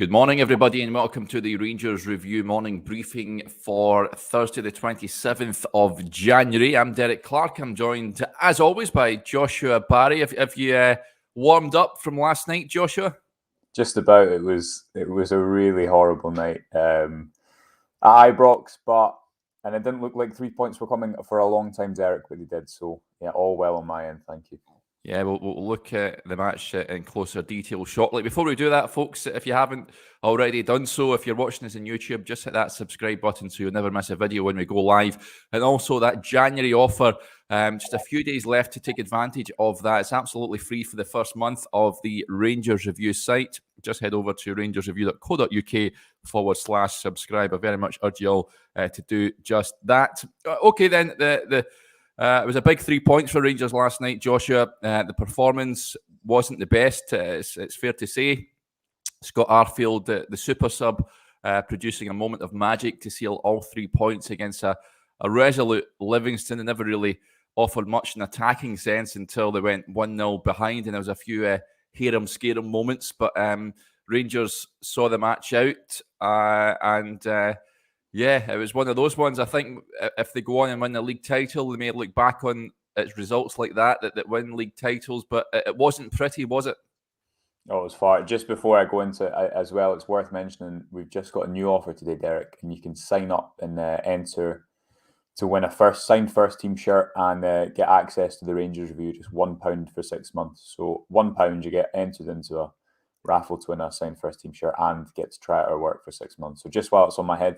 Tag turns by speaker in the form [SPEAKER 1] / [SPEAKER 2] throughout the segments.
[SPEAKER 1] Good morning, everybody, and welcome to the Rangers Review morning briefing for Thursday, the 27th of January. I'm Derek Clark. I'm joined, as always, by Joshua Barrie. Have you warmed up from last night, Joshua?
[SPEAKER 2] Just about. It was a really horrible night at Ibrox, and it didn't look like 3 points were coming for a long time, Derek, but they did. So, yeah, all well on my end. Thank you.
[SPEAKER 1] Yeah, we'll look at the match in closer detail shortly. Before we do that, folks, if you haven't already done so, if you're watching us on YouTube, just hit that subscribe button so you'll never miss a video when we go live. And also that January offer, just a few days left to take advantage of that. It's absolutely free for the first month of the Rangers Review site. Just head over to rangersreview.co.uk/subscribe. I very much urge you all to do just that. Okay, then, it was a big 3 points for Rangers last night, Joshua. The performance wasn't the best, it's fair to say. Scott Arfield, the super sub, producing a moment of magic to seal all 3 points against a resolute Livingston. They never really offered much in attacking sense until they went 1-0 behind, and there was a few hear-em-scare-em moments. But Rangers saw the match out, yeah, it was one of those ones. I think if they go on and win the league title, they may look back on its results like that win league titles, but it wasn't pretty, was it?
[SPEAKER 2] Oh, it was far. Just before I go into it as well, it's worth mentioning we've just got a new offer today, Derek, and you can sign up and enter to win a signed first team shirt and get access to the Rangers Review, just £1 for 6 months. So £1, you get entered into a raffle to win a signed first team shirt and get to try out our work for 6 months. So just while it's on my head,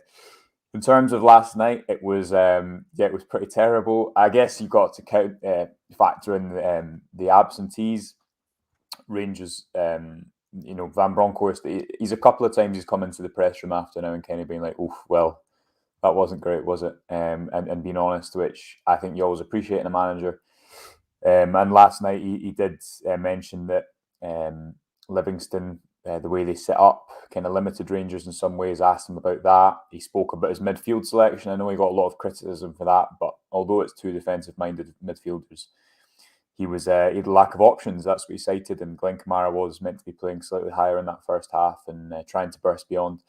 [SPEAKER 2] in terms of last night, it was it was pretty terrible. I guess you've got to factor in the absentees. Rangers, Van Bronckhorst, he's a couple of times he's come into the press room after now and kind of being like, "Oof, well, that wasn't great, was it?" And being honest, which I think you always appreciate in a manager. And last night he did mention that Livingston, the way they set up, kind of limited Rangers in some ways. Asked him about that. He spoke about his midfield selection. I know he got a lot of criticism for that, but although it's two defensive-minded midfielders, he had a lack of options. That's what he cited. And Glenn Kamara was meant to be playing slightly higher in that first half and trying to burst beyond.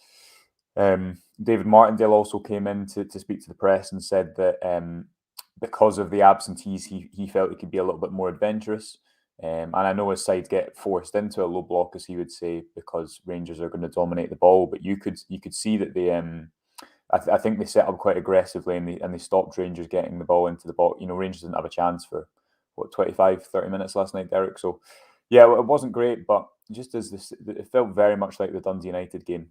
[SPEAKER 2] David Martindale also came in to speak to the press and said that because of the absentees, he felt he could be a little bit more adventurous. And I know his side get forced into a low block, as he would say, because Rangers are going to dominate the ball. But you could see that they, I think they set up quite aggressively and they stopped Rangers getting the ball into the box. Rangers didn't have a chance for 25-30 minutes last night, Derek. So yeah, it wasn't great, but just as it felt very much like the Dundee United game.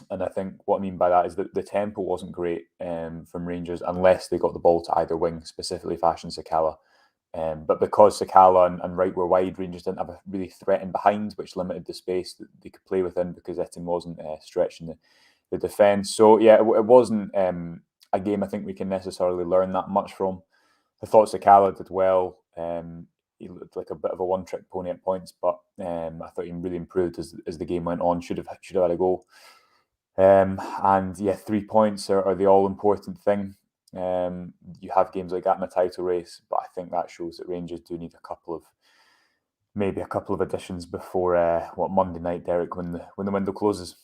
[SPEAKER 2] And I think what I mean by that is that the tempo wasn't great from Rangers unless they got the ball to either wing, specifically Fashion Sakala. But because Sakala and Wright were wide, Rangers didn't have a really threat in behind, which limited the space that they could play within because Itten wasn't stretching the defence. So yeah, it wasn't a game I think we can necessarily learn that much from. I thought Sakala did well. He looked like a bit of a one-trick pony at points, but I thought he really improved as the game went on. Should have had a goal. And yeah, 3 points are the all-important thing. You have games like that in a title race, but I think that shows that Rangers do need maybe a couple of additions before Monday night, Derek, when the window closes.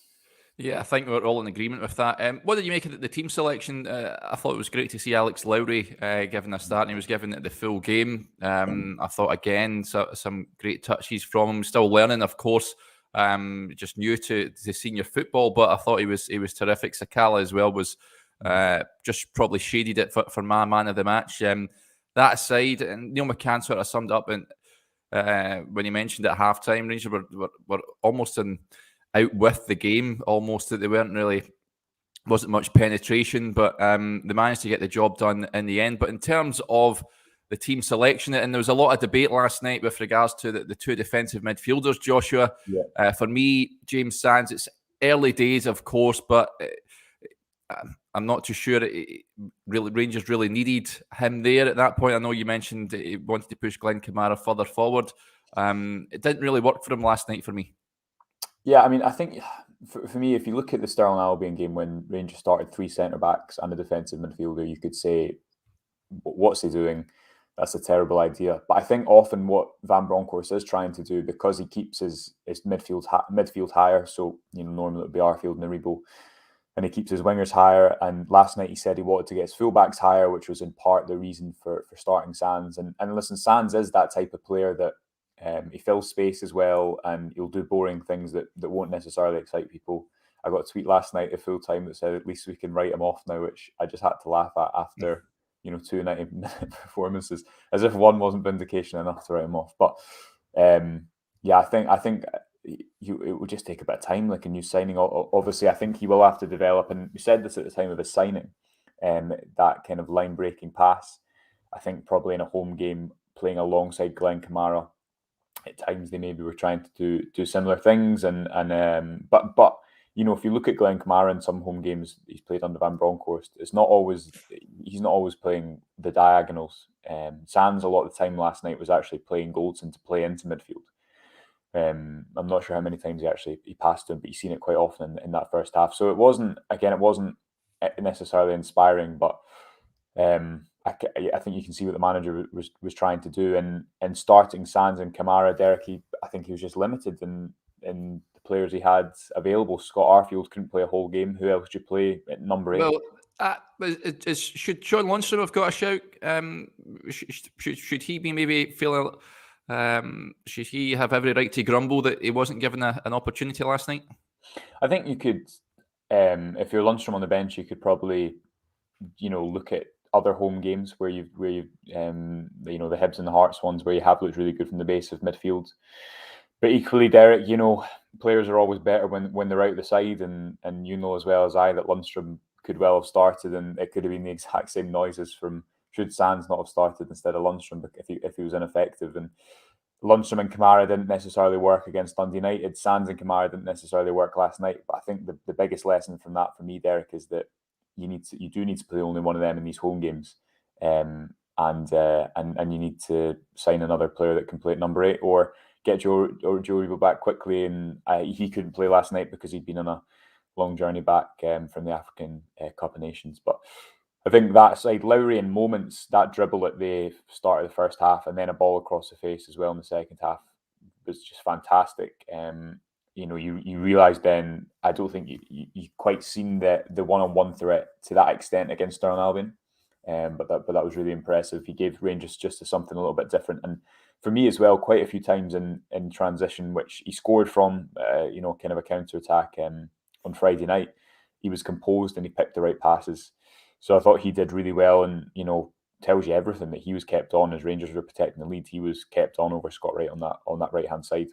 [SPEAKER 1] Yeah, I think we're all in agreement with that. What did you make of the team selection? I thought it was great to see Alex Lowry given a start, and he was given it the full game. I thought, again, some great touches from him. Still learning, of course, just new to senior football, but I thought he was terrific. Sakala as well was just probably shaded it for my man of the match. That aside, and Neil McCann sort of summed up when he mentioned at halftime, Rangers were almost out with the game, almost, that they wasn't much penetration, but they managed to get the job done in the end. But in terms of the team selection, and there was a lot of debate last night with regards to the two defensive midfielders, Joshua.
[SPEAKER 2] Yeah.
[SPEAKER 1] For me, James Sands, it's early days, of course, but I'm not too sure Rangers really needed him there at that point. I know you mentioned he wanted to push Glenn Kamara further forward. It didn't really work for him last night for me.
[SPEAKER 2] Yeah, I mean, I think for me, if you look at the Stirling Albion game when Rangers started 3 centre-backs and a defensive midfielder, you could say, what's he doing? that's a terrible idea. But I think often what Van Bronckhorst is trying to do, because he keeps his midfield higher, so normally it would be Arfield and Aribo, and he keeps his wingers higher. And last night he said he wanted to get his fullbacks higher, which was in part the reason for starting Sands. And listen, Sands is that type of player that he fills space as well, and he'll do boring things that won't necessarily excite people. I got a tweet last night at full time that said, "At least we can write him off now," which I just had to laugh at after 2 90-minute performances, as if one wasn't vindication enough to write him off. But I think it would just take a bit of time, like a new signing. Obviously, I think he will have to develop, and we said this at the time of his signing, that kind of line-breaking pass. I think probably in a home game, playing alongside Glenn Kamara, at times they maybe were trying to do similar things, but if you look at Glenn Kamara in some home games he's played under Van Bronckhorst, he's not always playing the diagonals. Sands a lot of the time last night was actually playing Goldson to play into midfield. I'm not sure how many times he passed him, but you've seen it quite often in that first half. So it wasn't necessarily inspiring, but I think you can see what the manager was trying to do, and starting Sands and Kamara, Derek, I think he was just limited in the players he had available. Scott Arfield couldn't play a whole game. Who else should play at number 8?
[SPEAKER 1] Well, should Sean Lundstram have got a shout? Should he be maybe feeling? Should he have every right to grumble that he wasn't given an opportunity last night?
[SPEAKER 2] I think you could, if you're Lundstram on the bench, you could probably, look at other home games where you the Hibs and the Hearts ones where you have looked really good from the base of midfield. But equally, Derek, players are always better when they're out the side, and as well as I that Lundstram could well have started, and it could have been the exact same noises from should Sands not have started instead of Lundstram if he was ineffective. And Lundstram and Kamara didn't necessarily work against Dundee United. Sands and Kamara didn't necessarily work last night. But I think the biggest lesson from that for me, Derek, is that you do need to play only one of them in these home games, and you need to sign another player that can play at number 8, or get Joe Aribo back quickly. And he couldn't play last night because he'd been on a long journey back from the African Cup of Nations. But I think that side, Lowry in moments, that dribble at the start of the first half, and then a ball across the face as well in the second half, was just fantastic. You realise then, I don't think you quite seen the one-on-one threat to that extent against Stirling Albion, but that was really impressive. He gave Rangers just something a little bit different, and for me as well, quite a few times in transition, which he scored from, kind of a counter attack on Friday night. He was composed and he picked the right passes. So I thought he did really well, and tells you everything that he was kept on as Rangers were protecting the lead. He was kept on over Scott Wright on that right hand side.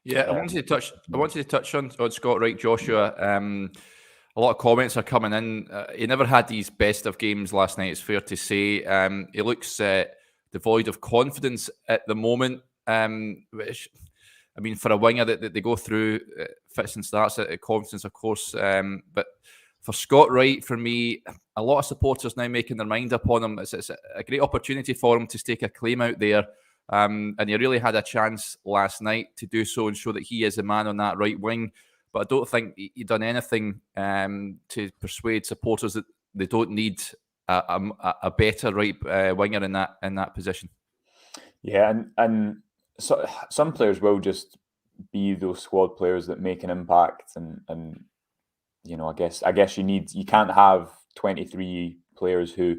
[SPEAKER 1] Yeah, I wanted to touch on Scott Wright, Joshua. A lot of comments are coming in. He never had these best of games last night, it's fair to say. He looks devoid of confidence at the moment, which, I mean, for a winger that they go through fits and starts at confidence, of course. But for Scott Wright, for me, a lot of supporters now making their mind up on him. It's a great opportunity for him to stake a claim out there. And he really had a chance last night to do so and show that he is a man on that right wing. But I don't think he done anything to persuade supporters that they don't need a better right winger in that position. Yeah,
[SPEAKER 2] and so some players will just be those squad players that make an impact, and I guess you can't have 23 players who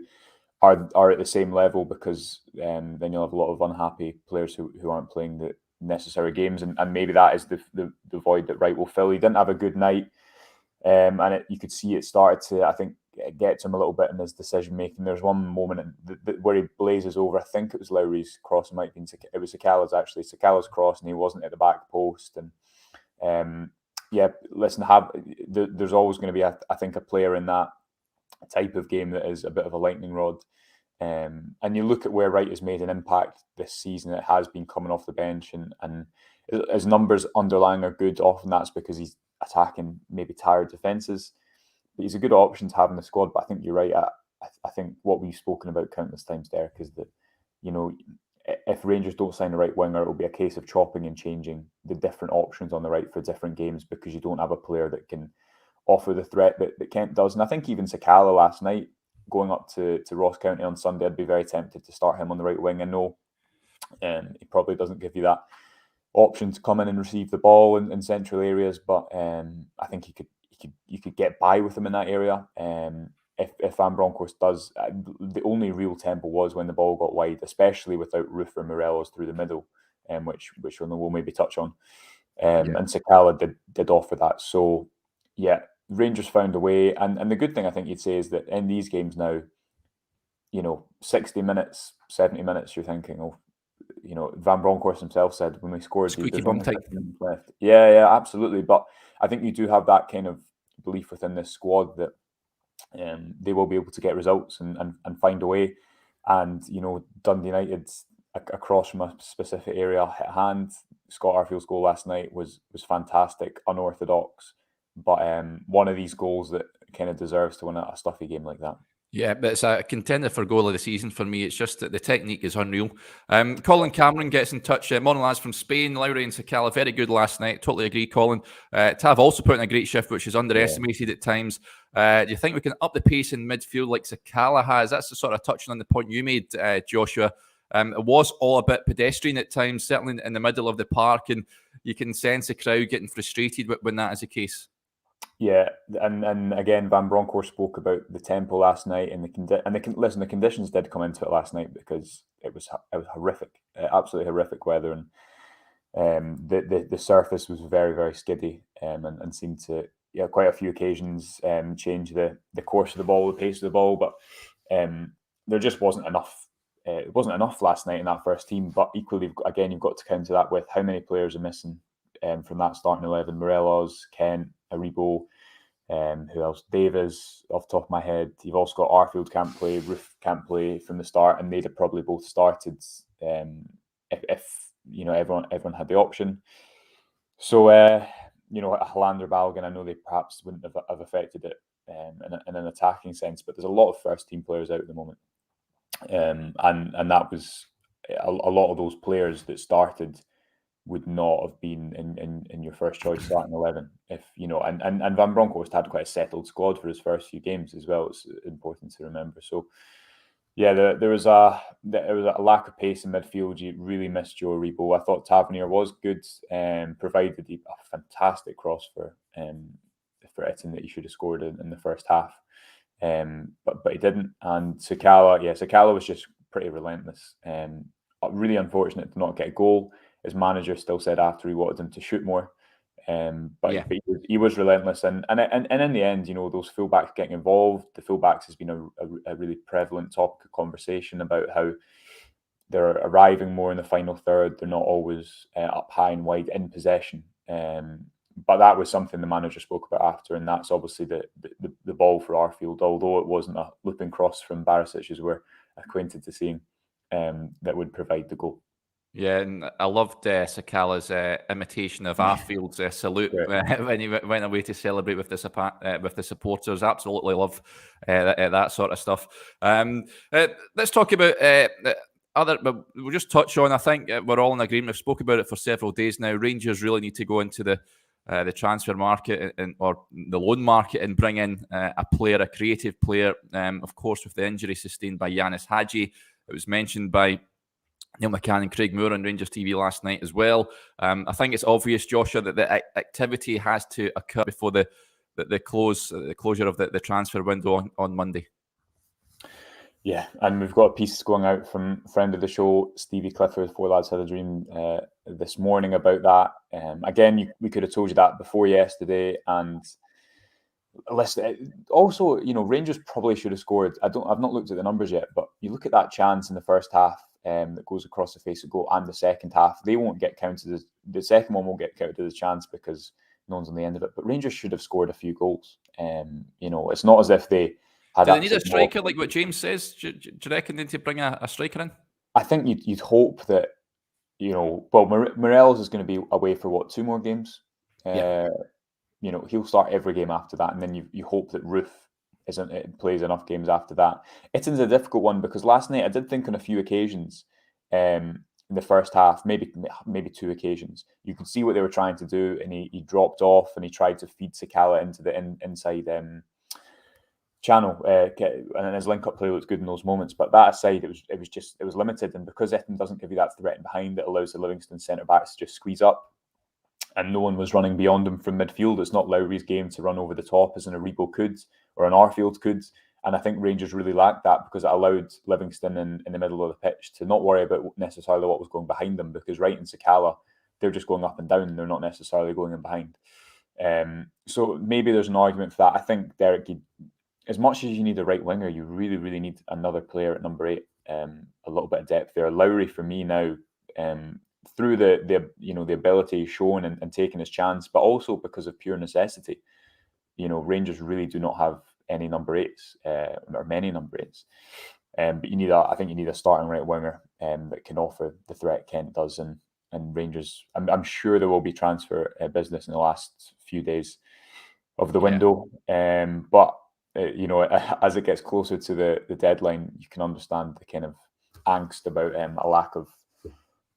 [SPEAKER 2] are at the same level, because then you'll have a lot of unhappy players who aren't playing the necessary games, and maybe that is the void that Wright will fill. He didn't have a good night, and you could see it started to, I think, get to him a little bit in his decision making. There's one moment where he blazes over. I think it was Lowry's cross. It was Sakala's actually. Sakala's cross, and he wasn't at the back post. And there's always going to be, I think, a player in that type of game that is a bit of a lightning rod. And you look at where Wright has made an impact this season. It has been coming off the bench, and his numbers underlying are good. Often that's because he's attacking maybe tired defences. But he's a good option to have in the squad. But I think you're right. I think what we've spoken about countless times, Derek, is that if Rangers don't sign the right winger, it will be a case of chopping and changing the different options on the right for different games, because you don't have a player that can offer the threat that Kent does. And I think even Sakala last night, going up to Ross County on Sunday, I'd be very tempted to start him on the right wing. I know he probably doesn't give you that option to come in and receive the ball in central areas, but I think you could get by with him in that area. If Van Bronckhorst does, the only real tempo was when the ball got wide, especially without Roof or Morelos through the middle, which we'll maybe touch on. And Sakala did offer that. So yeah, Rangers found a way, and the good thing I think you'd say is that in these games now, 60 minutes, 70 minutes, you're thinking, oh, Van Bronckhorst himself said when we scored, there's only 50 minutes left. Yeah, absolutely. But I think you do have that kind of belief within this squad that they will be able to get results and find a way. And Dundee United, across from a specific area at hand, Scott Arfield's goal last night was fantastic, unorthodox, but one of these goals that kind of deserves to win a stuffy game like that.
[SPEAKER 1] Yeah, but it's a contender for goal of the season for me. It's just that the technique is unreal. Colin Cameron gets in touch. Morning lads from Spain. Lowry and Sakala, very good last night. Totally agree, Colin. Tav also put in a great shift, which is underestimated at times. Do you think we can up the pace in midfield like Sakala has? That's the sort of touching on the point you made, Joshua. It was all a bit pedestrian at times, certainly in the middle of the park, and you can sense the crowd getting frustrated when that is the case.
[SPEAKER 2] Yeah, and again, Van Bronckhorst spoke about the tempo last night, and the conditions did come into it last night because it was horrific, absolutely horrific weather, and the surface was very, very skiddy, and seemed to quite a few occasions change the course of the ball, the pace of the ball, but there just wasn't enough. It wasn't enough last night in that first team, but equally, again, you've got to counter that with how many players are missing from that starting 11. Morelos, Kent, Aribo, who else? Davis, off the top of my head. You've also got Arfield can't play, Roof can't play from the start, and they'd have probably both started if everyone had the option. So Hollander, Balogun, I know they perhaps wouldn't have affected it in an attacking sense, but there's a lot of first team players out at the moment, and that was a lot of those players that started would not have been in your first choice starting 11 if and Van Bronckhorst had quite a settled squad for his first few games as well. It's important to remember. So yeah, there was a lack of pace in midfield. You really missed Joe Aribo. I thought Tavernier was good and provided a fantastic cross for Eton that he should have scored in the first half, but he didn't. And Sakala was just pretty relentless. Really unfortunate to not get a goal. His manager still said after he wanted him to shoot more, but he was relentless. And in the end, those fullbacks getting involved. The fullbacks has been a really prevalent topic of conversation about how they're arriving more in the final third. They're not always up high and wide in possession. But that was something the manager spoke about after, and that's obviously the ball for Arfield, although it wasn't a looping cross from Barisic as we're acquainted to seeing, that would provide the goal.
[SPEAKER 1] Yeah, and I loved Sakala's imitation of Arfield's salute when he went away to celebrate with the supporters. Absolutely love that sort of stuff. Let's talk about we'll just touch on. I think we're all in agreement. We've spoken about it for several days now. Rangers really need to go into the transfer market or the loan market and bring in a creative player. Of course, with the injury sustained by Yanis Hadji, it was mentioned by Neil McCann and Craig Moore on Rangers TV last night as well. I think it's obvious, Joshua, that the activity has to occur before the closure of the transfer window on Monday. Yeah,
[SPEAKER 2] and we've got pieces going out from friend of the show, Stevie Clifford, Four Lads Had a Dream, this morning about that. Again, we could have told you that before yesterday, and listen, also, Rangers probably should have scored. I've not looked at the numbers yet, but you look at that chance in the first half that goes across the face of goal, and the second half, they won't get counted as the second one won't get counted as a chance because no one's on the end of it. But Rangers should have scored a few goals. It's not as if they had.
[SPEAKER 1] Do they need a striker like what James says? Do you reckon they need to bring a striker in?
[SPEAKER 2] I think you'd hope that Morelos is going to be away for 2 more games. He'll start every game after that, and then you hope that Roof plays enough games after that. Eton's a difficult one because last night I did think on a few occasions in the first half, maybe 2 occasions, you could see what they were trying to do, and he dropped off and he tried to feed Sakala into the inside channel, and his link-up play looked good in those moments. But that aside, it was limited, and because Ethan doesn't give you that threat in behind, it allows the Livingston centre backs to just squeeze up, and no one was running beyond him from midfield. It's not Lowry's game to run over the top as an Aribo could or an Arfield could, and I think Rangers really lacked that because it allowed Livingston in the middle of the pitch to not worry about necessarily what was going behind them, because Wright and Sakala, they're just going up and down. They're not necessarily going in behind. So maybe there's an argument for that. I think Derek, as much as you need a right winger, you really, really need another player at number 8. A little bit of depth there. Lowry for me now, through the ability shown and taking his chance, but also because of pure necessity. Rangers really do not have any number 8s or many number 8s. But I think you need a starting right winger that can offer the threat Kent does, and Rangers. I'm sure there will be transfer business in the last few days of the window, but as it gets closer to the deadline, you can understand the kind of angst about a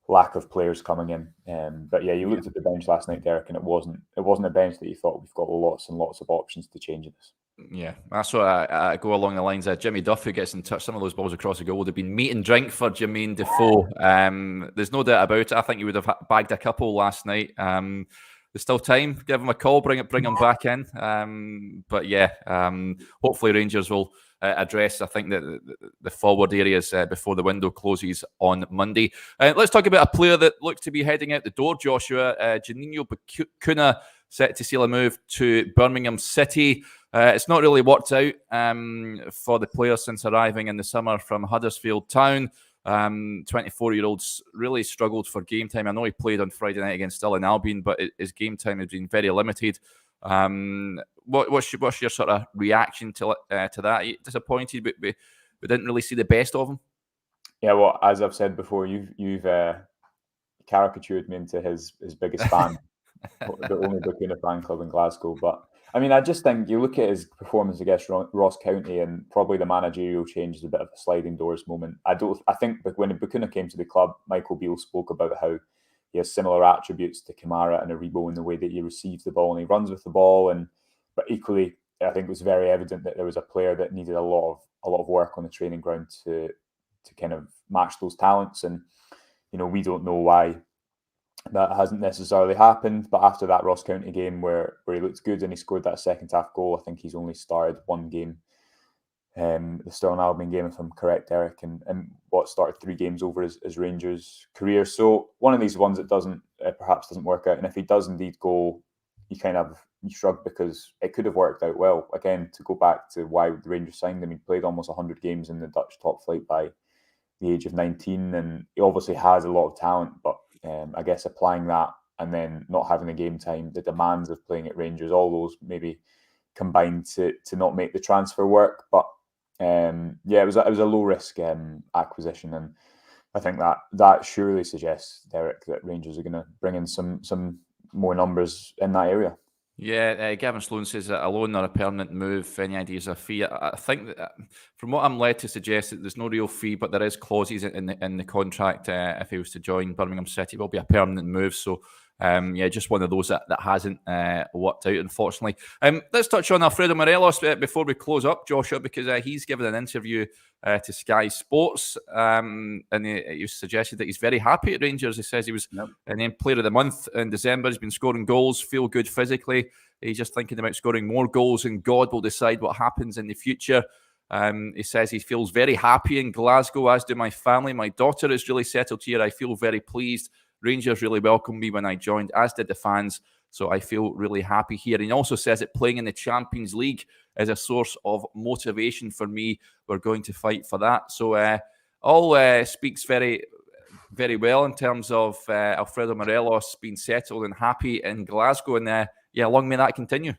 [SPEAKER 2] lack of players coming in. But yeah, you looked at the bench last night, Derek, and it wasn't a bench that you thought we've got lots and lots of options to change this.
[SPEAKER 1] Yeah, that's what I go along the lines of Jimmy Duffy gets in touch. Some of those balls across the goal would have been meat and drink for Jermaine Defoe. There's no doubt about it. I think he would have bagged a couple last night. There's still time. Give him a call. Bring him back in. But yeah, hopefully Rangers will address, I think, the forward areas before the window closes on Monday. Let's talk about a player that looks to be heading out the door, Joshua. Juninho Bacuna set to seal a move to Birmingham City. It's not really worked out for the player since arriving in the summer from Huddersfield Town. 24-year-olds really struggled for game time. I know he played on Friday night against Stirling Albion, but his game time has been very limited. What's your sort of reaction to that? Are you disappointed, but we didn't really see the best of him?
[SPEAKER 2] Yeah, well, as I've said before, you've caricatured me into his biggest fan, the only Bacuna fan club in Glasgow. But I mean, I just think you look at his performance against Ross County, and probably the managerial change is a bit of a sliding doors moment. I think when Bacuna came to the club, Michael Beale spoke about how he has similar attributes to Kamara and Aribo in the way that he receives the ball and he runs with the ball. But equally, I think it was very evident that there was a player that needed a lot of work on the training ground to kind of match those talents. And we don't know why that hasn't necessarily happened. But after that Ross County game where he looked good and he scored that second half goal, I think he's only started one game, the Stirling Albion game, if I'm correct, Eric, and what started 3 games over his Rangers career. So one of these ones that perhaps doesn't work out. And if he does indeed go, you shrug, because it could have worked out well. Again, to go back to why the Rangers signed him, he played almost 100 games in the Dutch top flight by the age of 19, and he obviously has a lot of talent, but I guess applying that and then not having the game time, the demands of playing at Rangers, all those maybe combined to not make the transfer work. But it was a low risk acquisition, and I think that surely suggests, Derek, that Rangers are going to bring in some more numbers in that area.
[SPEAKER 1] Yeah, Gavin Sloan says that a loan or a permanent move, any ideas of fee? I think that, from what I'm led to suggest, that there's no real fee, but there is clauses in the contract. If he was to join Birmingham City, it will be a permanent move. So, just one of those that hasn't worked out, unfortunately. Let's touch on Alfredo Morelos before we close up, Joshua, because he's given an interview to Sky Sports, and he suggested that he's very happy at Rangers. He says he was named Player of the Month in December. He's been scoring goals, feel good physically. He's just thinking about scoring more goals, and God will decide what happens in the future. He says he feels very happy in Glasgow, as do my family. My daughter is really settled here. I feel very pleased. Rangers really welcomed me when I joined, as did the fans. So I feel really happy here. And he also says that playing in the Champions League is a source of motivation for me. We're going to fight for that. So all speaks very, very well in terms of Alfredo Morelos being settled and happy in Glasgow. And long may that continue.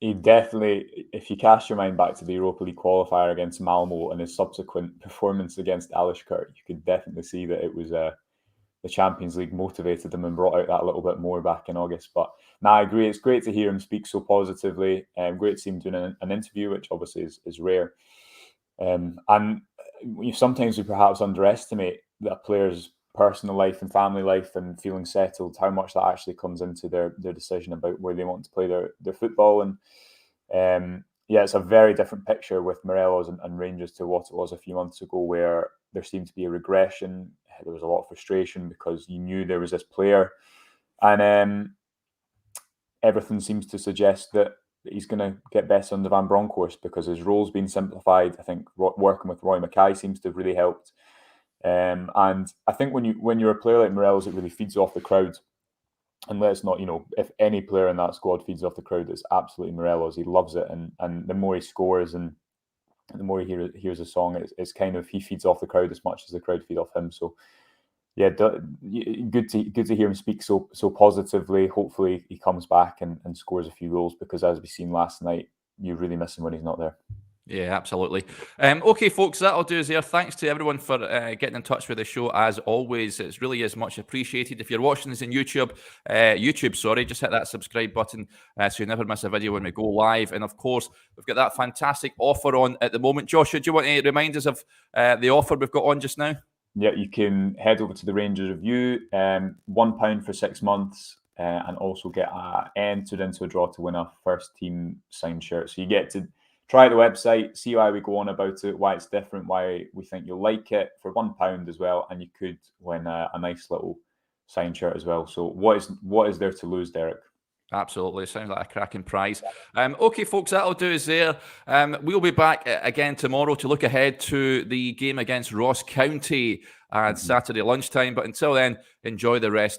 [SPEAKER 2] He definitely, if you cast your mind back to the Europa League qualifier against Malmo and his subsequent performance against Alishkert, you could definitely see that it was the Champions League motivated him and brought out that little bit more back in August. But I agree. It's great to hear him speak so positively. Great to see him doing an interview, which obviously is rare. And sometimes we perhaps underestimate that a player's personal life and family life and feeling settled, how much that actually comes into their decision about where they want to play their football. And yeah, it's a very different picture with Morelos and Rangers to what it was a few months ago, where there seemed to be a regression. There was a lot of frustration because you knew there was this player, and everything seems to suggest that he's going to get better under Van Bronckhorst because his role's been simplified. I think working with Roy Mackay seems to have really helped. And I think when you're a player like Morelos, it really feeds off the crowd. And let's not, if any player in that squad feeds off the crowd, it's absolutely Morelos. He loves it, and the more he scores and the more he hears a song, it's kind of, he feeds off the crowd as much as the crowd feed off him. So yeah, good to hear him speak so positively. Hopefully he comes back and scores a few goals, because as we seen last night, you really miss him when he's not there.
[SPEAKER 1] Yeah, absolutely. Okay, folks, that'll do us there. Thanks to everyone for getting in touch with the show. As always, it really is much appreciated. If you're watching this in YouTube, just hit that subscribe button so you never miss a video when we go live. And of course, we've got that fantastic offer on at the moment. Joshua, do you want to remind us of the offer we've got on just now?
[SPEAKER 2] Yeah, you can head over to the Rangers Review, £1 for 6 months, and also get entered into a draw to win a first team signed shirt. So you get to try the website, see why we go on about it, why it's different, why we think you'll like it, for £1 as well, and you could win a nice little signed shirt as well. So what is there to lose, Derek?
[SPEAKER 1] Absolutely. Sounds like a cracking prize. Okay, folks, that'll do us there. We'll be back again tomorrow to look ahead to the game against Ross County at Saturday lunchtime. But until then, enjoy the rest